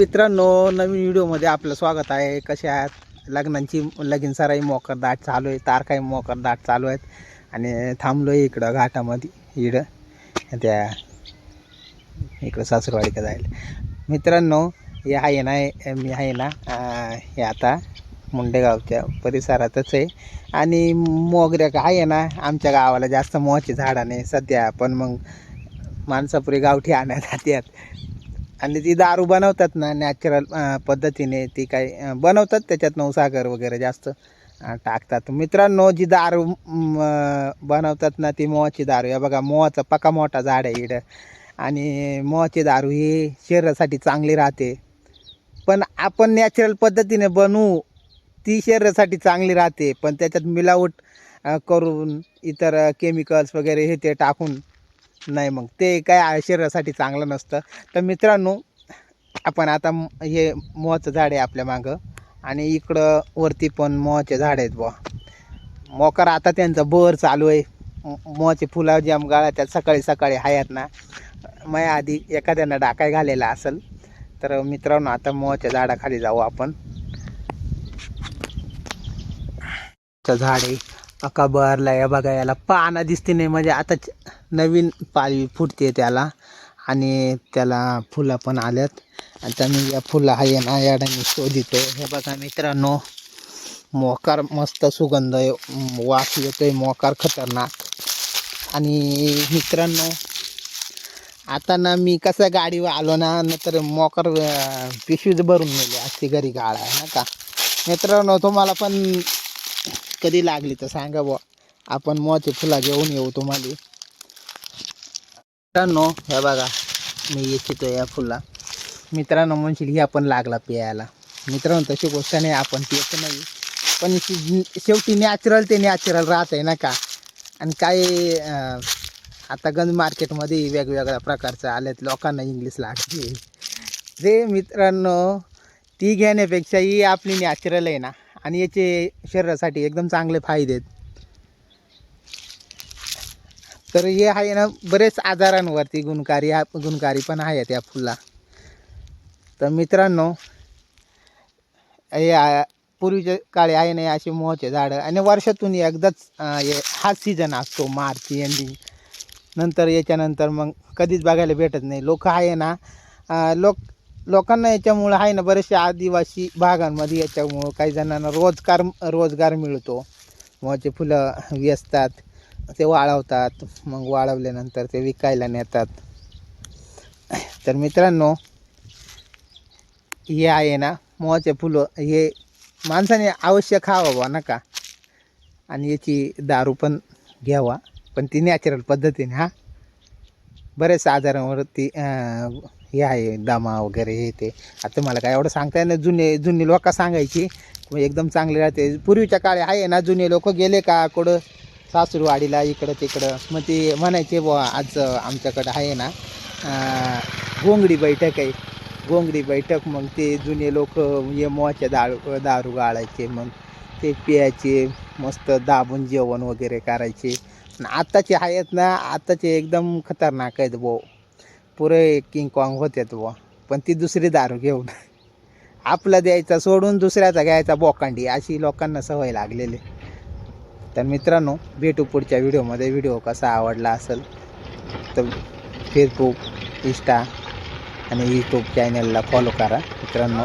मित्रांनो, नवीन व्हिडिओमध्ये आपलं स्वागत आहे. कसे आहात? लगीन सराई मोकरदाट चालू आहे, तारखाई मोकरदाट चालू आहेत आणि थांबलो आहे इकडं घाटामध्ये. त्या इकडं सासरवाडीकडे जायला. मित्रांनो, हे आहे ना, मी आहे ना हे आता मुंडेगावच्या परिसरातच आहे आणि मोगऱ्या आहे ना, आमच्या गावाला जास्त मोहाची झाडं नाही सध्या, पण मग माणसापुरी गावठी आणण्यात जातात आणि ती दारू बनवतात ना नॅचरल पद्धतीने. ती काय बनवतात, त्याच्यात नवसागर वगैरे जास्त टाकतात. मित्रांनो, जी दारू बनवतात ना ती मोहाची दारू. या बघा, मोहाचा पका मोठा झाड आहे इकडं आणि मोहाची दारू ही शरीरासाठी चांगली राहते. पण आपण नॅचरल पद्धतीने बनवू ती शरीरासाठी चांगली राहते, पण त्याच्यात मिलावट करून इतर केमिकल्स वगैरे हे ते टाकून नाही, मग ते काय शरीरासाठी चांगलं नसतं. तर मित्रांनो, आपण आता हे मोहाचं झाड आहे आपल्या मागं आणि इकडं वरती पण मोहाचे झाड आहेत बुवा. मोकार आता त्यांचा बहर चालू आहे. मोहाचे फुलं जाम गाळ्यात सकाळी सकाळी आहेत ना. माझ्या आधी एखाद्यानं डाकाय घालेला असेल. तर मित्रांनो, आता मोहाच्या झाडाखाली जाऊ आपण. झाड आहे अका बहरला. या बघा, याला पानं दिसते नाही, म्हणजे आता नवीन पालवी फुटते त्याला आणि त्याला फुलं पण आल्यात. आता मी या फुलं आहे ना याडाने शोधितो. हे बघा मित्रांनो, मोकार मस्त सुगंध वास येतोय, मोकार खतरनाक. आणि मित्रांनो, आता ना मी कसं गाडीवर आलो ना, नंतर मोकार पिशवीच भरून नेली असती घरी गाळा आहे ना का. मित्रांनो, तुम्हाला पण कधी लागली तर सांगा बुवा, आपण मोहाची फुलं घेऊन येऊ तुम्हाला. मित्रांनो, हे बघा, मी येतो या फुला. मित्रांनो, म्हणशील ह्या पण लागला प्यायला. मित्रांनो, तशी गोष्ट नाही, आपण पित नाही, पण शेवटी नॅचरल ते नॅचरल राहत आहे ना का. आणि काय आता गंज मार्केटमध्ये वेगवेगळ्या प्रकारचं आलेत, लोकांना इंग्लिश लागते रे. मित्रांनो, ती घेण्यापेक्षा ही आपली नॅचरल आहे ना, आणि याचे शरीरासाठी एकदम चांगले फायदे आहेत. तर हे आहे ना, बरेच आजारांवरती गुणकारी पण आहेत या फुला. तर मित्रांनो, हे पूर्वीच्या काळी आहे ना अशी मोहाचे झाडं, आणि वर्षातून एकदाच हा सीझन असतो, मार्च एंडिंग नंतर. याच्यानंतर मग कधीच बघायला भेटत नाही. लोक आहे ना, लोकांना याच्यामुळं आहे ना, बरेचसे आदिवासी भागांमध्ये याच्यामुळं काही जणांना रोजगार मिळतो. मोहाचे फुलं वेचतात, ते वाळवतात, मग वाळवल्यानंतर ते विकायला नेतात. तर मित्रांनो, हे आहे ना मोहाचे फुलं, हे माणसाने अवश्य खावं बा नका, आणि याची दारू पण घ्यावा, पण ती नॅचरल पद्धतीने. हा, बरेच आजारांवरती हे आहे, दमा वगैरे हे ते. आता मला काय एवढं सांगता येणार. जुने लोक सांगायची एकदम चांगले राहते. पूर्वीच्या काळी आहे ना, जुने लोक गेले का कुठं सासूरवाडीला इकडं तिकडं, मग ते म्हणायचे बुवा, आज आमच्याकडं आहे ना घोंगडी बैठक आहे, घोंगडी बैठक. मग ते जुने लोक हे मोहाच्या दारू गाळायचे, मग ते प्यायचे, मस्त दाबून जेवण वगैरे करायचे. आत्ताचे आहेत ना, आत्ताचे एकदम खतरनाक आहेत भाऊ, पुरे किंग कॉंग होतात बुवा. पण ती दुसरी दारू घेऊन आपला द्यायचा सोडून दुसऱ्याचा घ्यायचा बोकांडी, अशी लोकांना सवय लागलेली. तर मित्रांनो, भेटू पुढच्या व्हिडिओमध्ये. व्हिडिओ कसा आवडला असेल तर फेसबुक, इंस्टा आणि यूट्यूब चॅनलला फॉलो करा मित्रांनो.